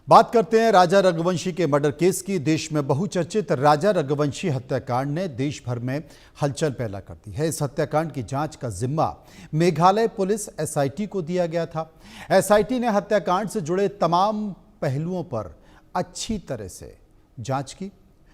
बात करते हैं राजा रघुवंशी के मर्डर केस की। देश में बहुचर्चित राजा रघुवंशी हत्याकांड ने देश भर में हलचल पैदा कर दी है। इस हत्याकांड की जांच का जिम्मा मेघालय पुलिस एसआईटी को दिया गया था। एसआईटी ने हत्याकांड से जुड़े तमाम पहलुओं पर अच्छी तरह से जांच की।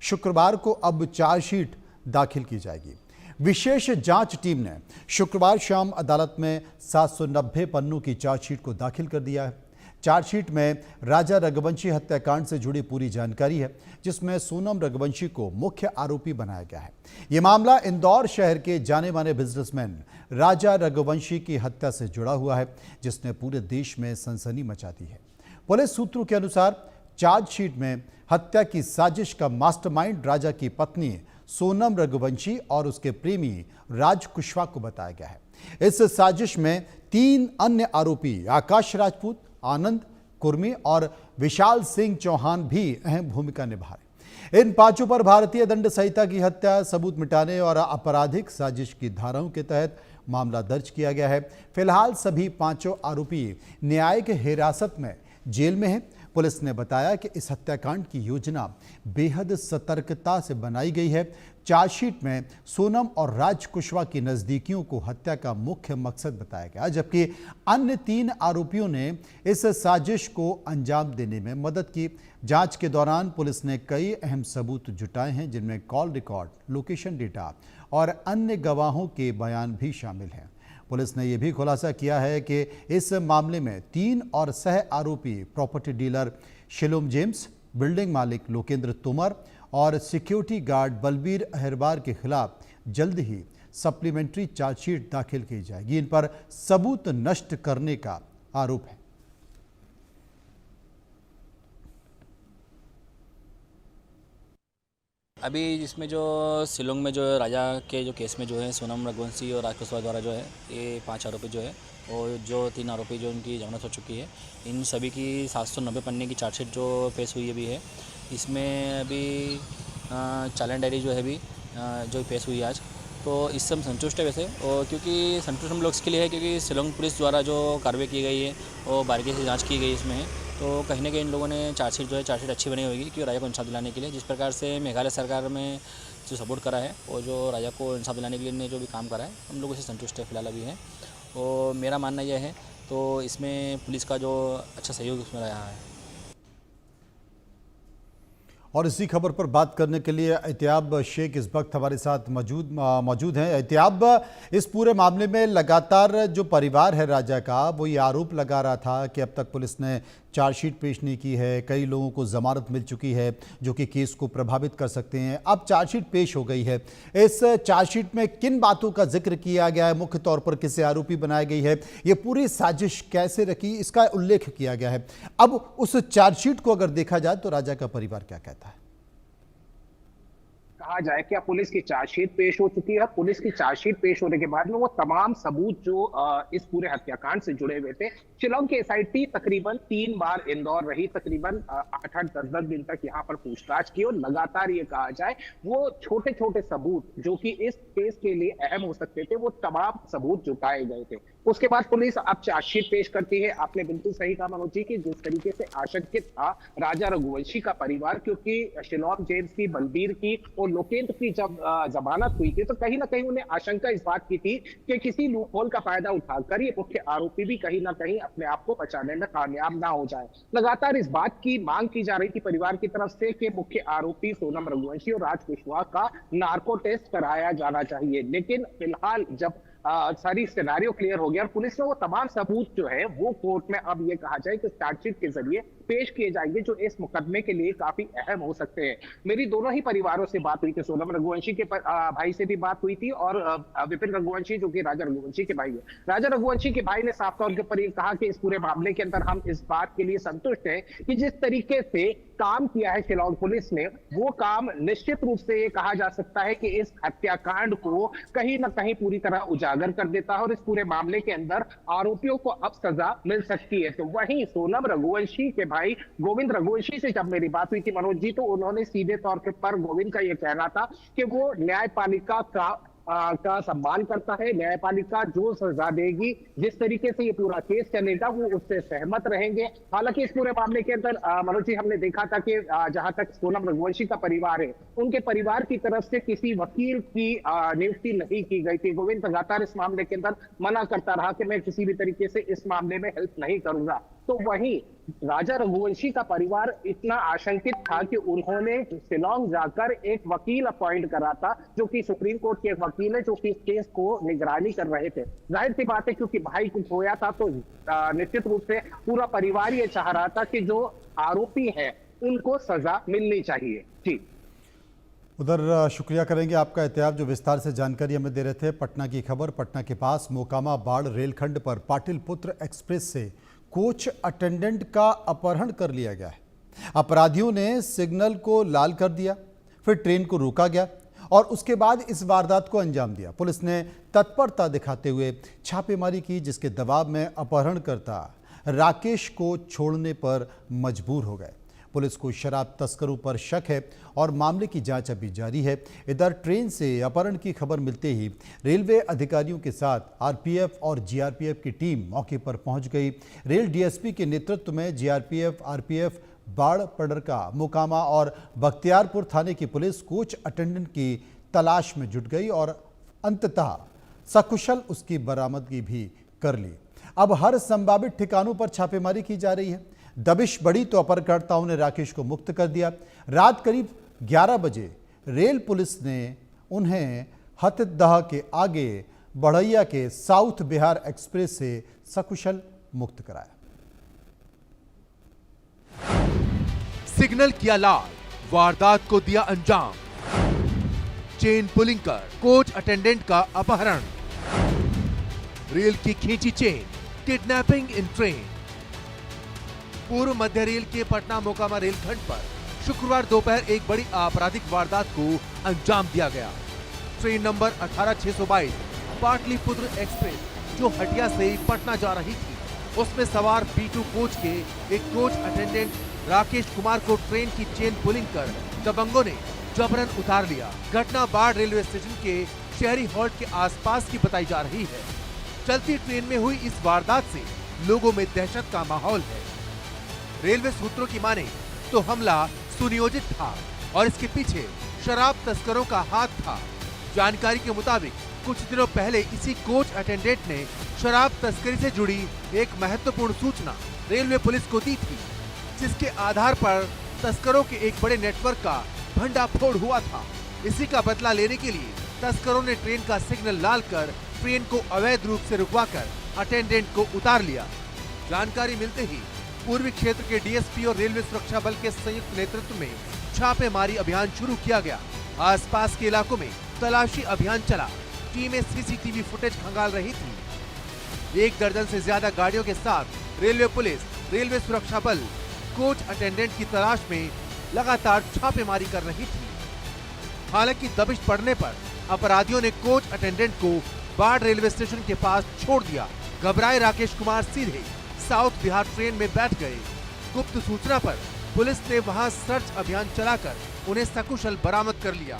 शुक्रवार को अब चार्जशीट दाखिल की जाएगी। विशेष जांच टीम ने शुक्रवार शाम अदालत में 790 पन्नों की चार्जशीट को दाखिल कर दिया है। चार्जशीट में राजा रघुवंशी हत्याकांड से जुड़ी पूरी जानकारी है, जिसमें सोनम रघुवंशी को मुख्य आरोपी बनाया गया है। यह मामला इंदौर शहर के जाने माने बिजनेसमैन राजा रघुवंशी की हत्या से जुड़ा हुआ है, जिसने पूरे देश में सनसनी मचा दी है। पुलिस सूत्रों के अनुसार चार्जशीट में हत्या की साजिश का मास्टरमाइंड राजा की पत्नी सोनम रघुवंशी और उसके प्रेमी राज कुशवाहा को बताया गया है। इस साजिश में 3 अन्य आरोपी आकाश राजपूत, आनंद कुर्मी और विशाल सिंह चौहान भी अहम भूमिका निभा रहे। इन 5 पर भारतीय दंड संहिता की हत्या, सबूत मिटाने और आपराधिक साजिश की धाराओं के तहत मामला दर्ज किया गया है। फिलहाल सभी 5 आरोपी न्यायिक हिरासत में जेल में हैं। पुलिस ने बताया कि इस हत्याकांड की योजना बेहद सतर्कता से बनाई गई है। चार्जशीट में सोनम और राज कुशवाहा की नजदीकियों को हत्या का मुख्य मकसद बताया गया, जबकि अन्य 3 आरोपियों ने इस साजिश को अंजाम देने में मदद की। जांच के दौरान पुलिस ने कई अहम सबूत जुटाए हैं, जिनमें कॉल रिकॉर्ड, लोकेशन डेटा और अन्य गवाहों के बयान भी शामिल हैं। पुलिस ने यह भी खुलासा किया है कि इस मामले में 3 और सह आरोपी property dealer Shalom James, building मालिक लोकेंद्र तोमर और सिक्योरिटी गार्ड बलबीर अहिरबार के खिलाफ जल्द ही सप्लीमेंट्री चार्जशीट दाखिल की जाएगी। इन पर सबूत नष्ट करने का आरोप है। अभी इसमें जो शिलोंग में जो राजा के जो केस में जो है सोनम रघुवंशी और राज कुशवाहा द्वारा जो है ये 5 आरोपी जो है और जो 3 आरोपी जो उनकी जमानत हो चुकी है, इन सभी की 790 पन्ने की चार्जशीट जो पेश हुई अभी है। इसमें अभी चालान डायरी जो है अभी जो पेश हुई आज, तो इससे हम संतुष्ट है वैसे। और क्योंकि संतुष्ट हम लोग इसके लिए है क्योंकि शिलोंग पुलिस द्वारा जो कार्रवाई की गई है और बारीकी से जाँच की गई इसमें है, तो कहीं ना कहीं इन लोगों ने चार्जशीट अच्छी बनी होगी कि राजा को इंसाफ दिलाने के लिए। जिस प्रकार से मेघालय सरकार में जो सपोर्ट करा है और जो राजा को इंसाफ दिलाने के लिए ने जो भी काम करा है, हम लोग इससे संतुष्ट है फिलहाल अभी है। और मेरा मानना यह है, तो इसमें पुलिस का जो अच्छा सहयोग उसमें रहा है। और इसी खबर पर बात करने के लिए एहतियाब शेख इस वक्त हमारे साथ मौजूद हैं। एहतियाब, इस पूरे मामले में लगातार जो परिवार है राजा का, वो ये आरोप लगा रहा था कि अब तक पुलिस ने चार्जशीट पेश नहीं की है, कई लोगों को जमानत मिल चुकी है जो कि केस को प्रभावित कर सकते हैं। अब चार्जशीट पेश हो गई है। इस चार्जशीट में किन बातों का जिक्र किया गया है, मुख्य तौर पर किसे आरोपी बनाई गई है, ये पूरी साजिश कैसे रखी, इसका उल्लेख किया गया है। अब उस चार्जशीट को अगर देखा जाए तो राजा का परिवार क्या कहता है? कहा जाए क्या पुलिस की चार्जशीट पेश हो चुकी है। पुलिस की चार्जशीट पेश होने के बाद में वो तमाम सबूत जो इस पूरे हत्याकांड से जुड़े हुए थे, शिलोंग की एसआईटी तकरीबन 3 बार इंदौर रही, तकरीबन 8-8, 10-10 दिन तक यहाँ पर पूछताछ की और लगातार ये कहा जाए वो छोटे छोटे सबूत जो कि इस केस के लिए अहम हो सकते थे, वो तमाम सबूत जुटाए गए थे। उसके बाद पुलिस अब चार्जशीट पेश करती है। आपने बिल्कुल सही कहा मनोज जी की, जिस तरीके से आशंकित था राजा रघुवंशी का परिवार, क्योंकि शिलोंग जेम्स की, बलबीर की और लोकेंद्र की जब जमानत हुई थी, तो कहीं ना कहीं उन्हें आशंका इस बात की थी कि किसी लूपहोल का फायदा उठाकर ये मुख्य आरोपी भी कहीं ना कहीं अपने आप को बचाने में कामयाब ना हो जाए। लगातार इस बात की मांग की जा रही थी परिवार की तरफ से कि मुख्य आरोपी सोनम रघुवंशी और राज कुशवाहा का नार्को टेस्ट कराया जाना चाहिए। लेकिन फिलहाल जब सारी सिनेरियो क्लियर हो गया और पुलिस ने वो तमाम सबूत जो है वो कोर्ट में अब ये कहा जाए कि चार्जशीट के जरिए पेश किए जाएंगे, जो इस मुकदमे के लिए काफी अहम हो सकते हैं। मेरी दोनों ही परिवारों से बात हुई थी, सोनम रघुवंशी के भाई से भी बात हुई थी और विपिन रघुवंशी जो कि राजा रघुवंशी के भाई है, राजा रघुवंशी के भाई ने साफ तौर के ऊपर ये कहा कि इस पूरे मामले के अंदर हम इस बात के लिए संतुष्ट हैं कि जिस तरीके से काम किया है शिलोंग पुलिस ने, वो काम निश्चित रूप से ये कहा जा सकता है कि इस हत्याकांड को कहीं ना कहीं पूरी तरह उजागर कर देता है और इस पूरे मामले के अंदर आरोपियों को अब सजा मिल सकती है। तो वहीं सोनम रघुवंशी के भाई गोविंद रघुवंशी से जब मेरी बात हुई थी मनोज जी, तो उन्होंने सीधे तौर पर गोविंद का यह कहना था कि वो न्यायपालिका का का सम्मान करता है। न्यायपालिका जो सजा देगी, जिस तरीके से ये पूरा केस चलेगा, वो उससे सहमत रहेंगे। हालांकि इस पूरे मामले के अंदर मनोज जी, हमने देखा था कि जहां तक सोनम रघुवंशी का परिवार है, उनके परिवार की तरफ से किसी वकील की नियुक्ति नहीं की गई थी। गोविंद लगातार इस मामले के अंदर मना करता रहा कि मैं किसी भी तरीके से इस मामले में हेल्प नहीं करूंगा। तो वहीं राजा रघुवंशी का परिवार इतना आशंकित था कि उन्होंने शिलोंग जाकर एक वकील अपॉइंट करा था, जो कि सुप्रीम कोर्ट के एक वकील है, जो कि इस केस को निगरानी कर रहे थे। जाहिर सी बात है, क्योंकि भाई को खोया था, तो निश्चित रूप से पूरा परिवार ये चाह रहा था कि जो आरोपी है उनको सजा मिलनी चाहिए। जी उधर शुक्रिया करेंगे आपका एहतियाब, जो विस्तार से जानकारी हमें दे रहे थे। पटना की खबर, पटना के पास मोकामा बाढ़ रेलखंड पर पाटिलपुत्र एक्सप्रेस से कोच अटेंडेंट का अपहरण कर लिया गया है। अपराधियों ने सिग्नल को लाल कर दिया, फिर ट्रेन को रोका गया और उसके बाद इस वारदात को अंजाम दिया। पुलिस ने तत्परता दिखाते हुए छापेमारी की, जिसके दबाव में अपहरणकर्ता राकेश को छोड़ने पर मजबूर हो गए। पुलिस को शराब तस्करों पर शक है और मामले की जांच अभी जारी है। इधर ट्रेन से अपहरण की खबर मिलते ही रेलवे अधिकारियों के साथ आरपीएफ और जीआरपीएफ की टीम मौके पर पहुंच गई। रेल डीएसपी के नेतृत्व में जीआरपीएफ, आरपीएफ, बाढ़ पड़रका, मोकामा और बख्तियारपुर थाने की पुलिस कोच अटेंडेंट की तलाश में जुट गई और अंततः सकुशल उसकी बरामदगी भी कर ली। अब हर संभावित ठिकानों पर छापेमारी की जा रही है। दबिश बढ़ी तो अपहरणकर्ताओं ने राकेश को मुक्त कर दिया। रात करीब 11 बजे रेल पुलिस ने उन्हें हथदह के आगे बढ़ैया के साउथ बिहार एक्सप्रेस से सकुशल मुक्त कराया। सिग्नल किया लाल, वारदात को दिया अंजाम। चेन पुलिंग कर कोच अटेंडेंट का अपहरण। रेल की खींची चेन, किडनैपिंग इन ट्रेन। पूर्व मध्य रेल के पटना मोकामा रेलखंड पर शुक्रवार दोपहर एक बड़ी आपराधिक वारदात को अंजाम दिया गया। ट्रेन नंबर 18622 पाटलिपुत्र एक्सप्रेस, जो हटिया से पटना जा रही थी, उसमें सवार B2 कोच के एक कोच अटेंडेंट राकेश कुमार को ट्रेन की चेन पुलिंग कर दबंगों ने जबरन उतार लिया। घटना बाढ़ रेलवे स्टेशन के शहरी हॉल्ट के आसपास की बताई जा रही है। चलती ट्रेन में हुई इस वारदात से लोगों में दहशत का माहौल है। रेलवे सूत्रों की माने तो हमला सुनियोजित था और इसके पीछे शराब तस्करों का हाथ था। जानकारी के मुताबिक कुछ दिनों पहले इसी कोच अटेंडेंट ने शराब तस्करी से जुड़ी एक महत्वपूर्ण सूचना रेलवे पुलिस को दी थी, जिसके आधार पर तस्करों के एक बड़े नेटवर्क का भंडाफोड़ हुआ था। इसी का बदला लेने के लिए तस्करों ने ट्रेन का सिग्नल लाल कर ट्रेन को अवैध रूप से रुकवाकर अटेंडेंट को उतार लिया। जानकारी मिलते ही पूर्वी क्षेत्र के डीएसपी और रेलवे सुरक्षा बल के संयुक्त नेतृत्व में छापेमारी अभियान शुरू किया गया। आसपास के इलाकों में तलाशी अभियान चला। टीमें सीसीटीवी फुटेज खंगाल रही थी। 1 दर्जन से ज्यादा गाड़ियों के साथ रेलवे पुलिस, रेलवे सुरक्षा बल कोच अटेंडेंट की तलाश में लगातार छापेमारी कर रही थी। हालांकि दबिश पड़ने पर अपराधियों ने कोच अटेंडेंट को बाढ़ रेलवे स्टेशन के पास छोड़ दिया। घबराए राकेश कुमार सीधे साउथ बिहार ट्रेन में बैठ गए। गुप्त सूचना पर पुलिस ने वहां सर्च अभियान चलाकर उन्हें सकुशल बरामद कर लिया।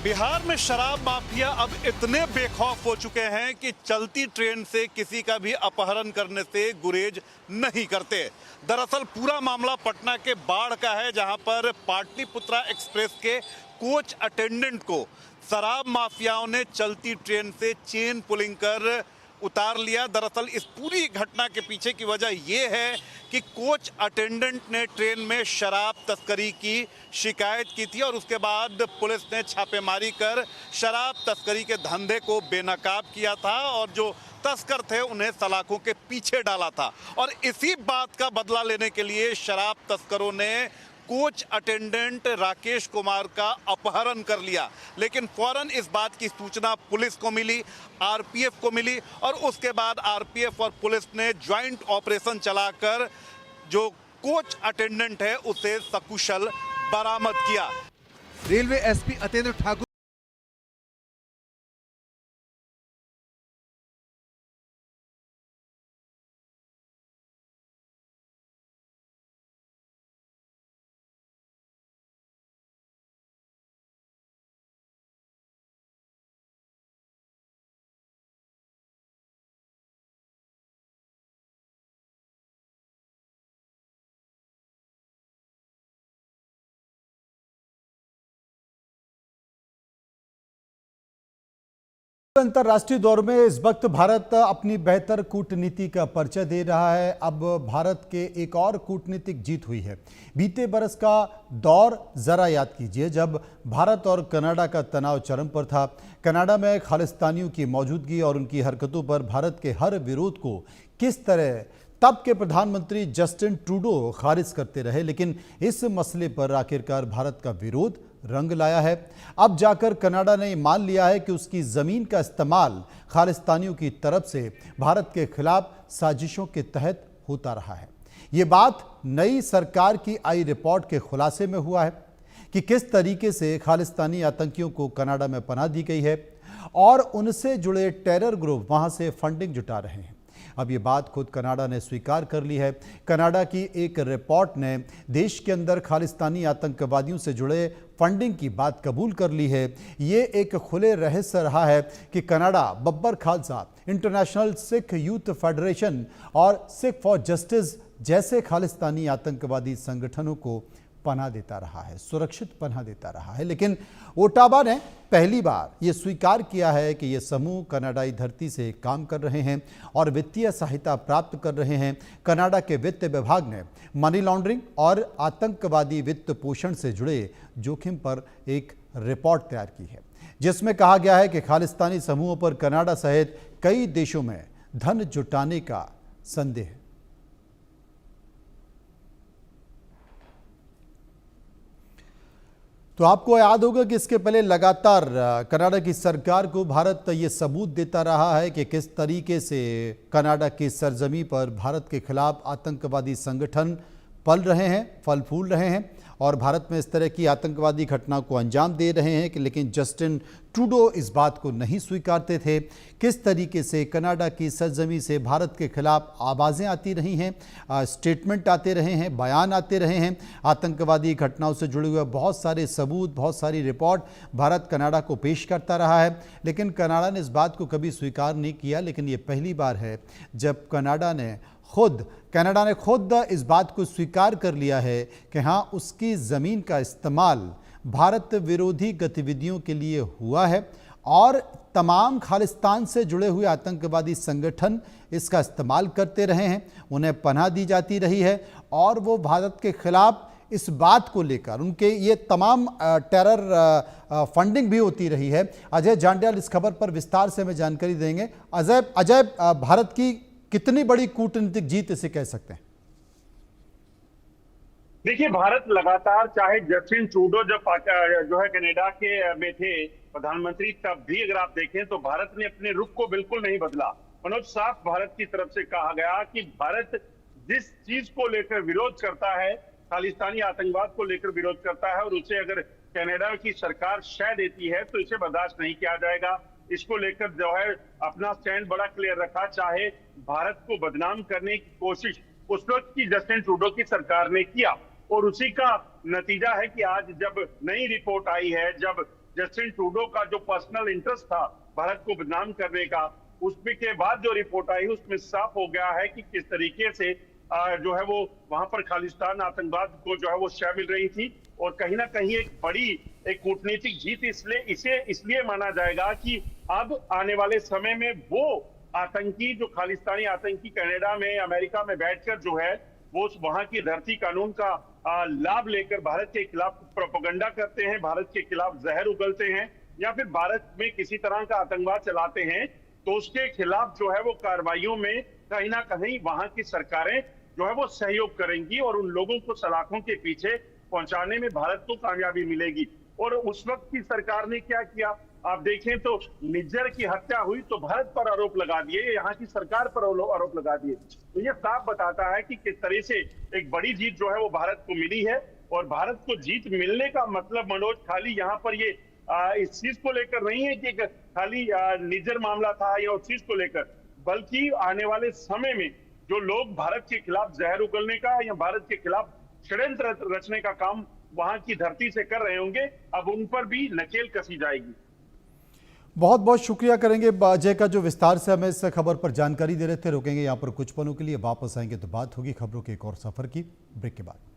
बिहार में शराब माफिया अब इतने बेखौफ हो चुके हैं कि चलती ट्रेन से किसी का भी अपहरण करने से गुरेज नहीं करते। दरअसल पूरा मामला पटना के बाढ़ का है, जहां पर पाटलिपुत्रा एक्सप्रेस के कोच अटेंडेंट को शराब माफियाओं ने चलती ट्रेन से चेन पुलिंग कर उतार लिया। दरअसल इस पूरी घटना के पीछे की वजह यह है कि कोच अटेंडेंट ने ट्रेन में शराब तस्करी की शिकायत की थी और उसके बाद पुलिस ने छापेमारी कर शराब तस्करी के धंधे को बेनकाब किया था और जो तस्कर थे उन्हें सलाखों के पीछे डाला था। और इसी बात का बदला लेने के लिए शराब तस्करों ने कोच अटेंडेंट राकेश कुमार का अपहरण कर लिया। लेकिन फौरन इस बात की सूचना पुलिस को मिली, आरपीएफ को मिली और उसके बाद आरपीएफ और पुलिस ने ज्वाइंट ऑपरेशन चलाकर जो कोच अटेंडेंट है उसे सकुशल बरामद किया। रेलवे एसपी अतेंद्र ठाकुर अंतर्राष्ट्रीय दौर में इस वक्त भारत अपनी बेहतर कूटनीति का परिचय दे रहा है। अब भारत के एक और कूटनीतिक जीत हुई है। बीते बरस का दौर जरा याद कीजिए, जब भारत और कनाडा का तनाव चरम पर था। कनाडा में खालिस्तानियों की मौजूदगी और उनकी हरकतों पर भारत के हर विरोध को किस तरह तब के प्रधानमंत्री जस्टिन ट्रूडो खारिज करते रहे, लेकिन इस मसले पर आखिरकार भारत का विरोध रंग लाया है। अब जाकर कनाडा ने मान लिया है कि उसकी जमीन का इस्तेमाल खालिस्तानियों की तरफ से भारत के खिलाफ साजिशों के तहत होता रहा है। ये बात नई सरकार की आई रिपोर्ट के खुलासे में हुआ है कि किस तरीके से खालिस्तानी आतंकियों को कनाडा में पनाह दी गई है और उनसे जुड़े टेरर ग्रुप वहां से फंडिंग जुटा रहे हैं। अब ये बात खुद कनाडा ने स्वीकार कर ली है। कनाडा की एक रिपोर्ट ने देश के अंदर खालिस्तानी आतंकवादियों से जुड़े फंडिंग की बात कबूल कर ली है। ये एक खुले रहस्य रहा है कि Canada Babbar Khalsa, international Sikh youth federation और सिख फॉर जस्टिस जैसे खालिस्तानी आतंकवादी संगठनों को पनाह देता रहा है, सुरक्षित पनाह देता रहा है। लेकिन ओटावा ने पहली बार ये स्वीकार किया है कि ये समूह कनाडाई धरती से काम कर रहे हैं और वित्तीय सहायता प्राप्त कर रहे हैं। कनाडा के वित्त विभाग ने मनी लॉन्ड्रिंग और आतंकवादी वित्त पोषण से जुड़े जोखिम पर एक रिपोर्ट तैयार की है, जिसमें कहा गया है कि खालिस्तानी समूहों पर कनाडा सहित कई देशों में धन जुटाने का संदेह है। तो आपको याद होगा कि इसके पहले लगातार कनाडा की सरकार को भारत ये सबूत देता रहा है कि किस तरीके से कनाडा की सरजमी पर भारत के खिलाफ आतंकवादी संगठन पल रहे हैं, फल फूल रहे हैं और भारत में इस तरह की आतंकवादी घटनाओं को अंजाम दे रहे हैं। लेकिन जस्टिन ट्रूडो इस बात को नहीं स्वीकारते थे। किस तरीके से कनाडा की सरजमी से भारत के खिलाफ आवाज़ें आती रही हैं, स्टेटमेंट आते रहे हैं, बयान आते रहे हैं। आतंकवादी घटनाओं से जुड़े हुए बहुत सारे सबूत, बहुत सारी रिपोर्ट भारत कनाडा को पेश करता रहा है, लेकिन कनाडा ने इस बात को कभी स्वीकार नहीं किया। लेकिन ये पहली बार है जब कनाडा ने खुद इस बात को स्वीकार कर लिया है कि हाँ, उसकी ज़मीन का इस्तेमाल भारत विरोधी गतिविधियों के लिए हुआ है और तमाम खालिस्तान से जुड़े हुए आतंकवादी संगठन इसका इस्तेमाल करते रहे हैं, उन्हें पनाह दी जाती रही है और वो भारत के खिलाफ इस बात को लेकर उनके ये तमाम टेरर फंडिंग भी होती रही है। अजय जांड्याल इस खबर पर विस्तार से हमें जानकारी देंगे। अजय, भारत की कितनी बड़ी कूटनीतिक जीत इसे कह सकते हैं? देखिए, भारत लगातार, चाहे जस्टिन ट्रूडो जब जो है कनाडा के में थे प्रधानमंत्री, तब भी अगर आप देखें तो भारत ने अपने रुख को बिल्कुल नहीं बदला। मनोज, साफ भारत की तरफ से कहा गया कि भारत जिस चीज को लेकर विरोध करता है, खालिस्तानी आतंकवाद को लेकर विरोध करता है और उसे अगर कनाडा की सरकार शह देती है तो इसे बर्दाश्त नहीं किया जाएगा। इसको लेकर जो है अपना स्टैंड बड़ा क्लियर रखा, चाहे भारत को बदनाम करने की कोशिश उस वक्त की जस्टिन ट्रूडो की सरकार ने किया और उसी का नतीजा है कि आज जब नई रिपोर्ट आई है, जब जस्टिन ट्रूडो का जो पर्सनल इंटरेस्ट था भारत को बदनाम करने का, उसमें के बाद जो रिपोर्ट आई उसमें साफ हो गया है कि किस तरीके से जो है वो वहां पर खालिस्तान आतंकवाद को जो है वो शह मिल रही थी। और कहीं ना कहीं एक बड़ी एक कूटनीतिक जीत इसलिए माना जाएगा कि अब आने वाले समय में वो आतंकी, जो खालिस्तानी आतंकी कनाडा में, अमेरिका में बैठकर जो है वो वहां की धरती कानून का लाभ लेकर भारत के खिलाफ प्रोपेगेंडा करते हैं, भारत के खिलाफ जहर उगलते हैं या फिर भारत में किसी तरह का आतंकवाद चलाते हैं, तो उसके खिलाफ जो है वो कार्रवाइयों में कहीं ना कहीं वहां की सरकारें जो है वो सहयोग करेंगी और उन लोगों को सलाखों के पीछे पहुंचाने में भारत को कामयाबी मिलेगी। और उस वक्त की सरकार ने क्या किया, आप देखें तो निज्जर की हत्या हुई तो भारत पर आरोप लगा दिए, यहाँ की सरकार पर आरोप लगा दिए। तो ये साफ बताता है कि किस तरह से एक बड़ी जीत जो है वो भारत को मिली है। और भारत को जीत मिलने का मतलब, मनोज, खाली यहाँ पर ये इस चीज को लेकर नहीं है कि खाली निज्जर मामला था या उस चीज को लेकर, बल्कि आने वाले समय में जो लोग भारत के खिलाफ जहर उगलने का या भारत के खिलाफ षड्यंत्र रचने का काम वहां की धरती से कर रहे होंगे, अब उन पर भी नकेल कसी जाएगी। बहुत बहुत शुक्रिया करेंगे अजय का, जो विस्तार से हमें इस खबर पर जानकारी दे रहे थे। रुकेंगे यहाँ पर कुछ पलों के लिए, वापस आएंगे तो बात होगी खबरों के एक और सफर की, ब्रेक के बाद।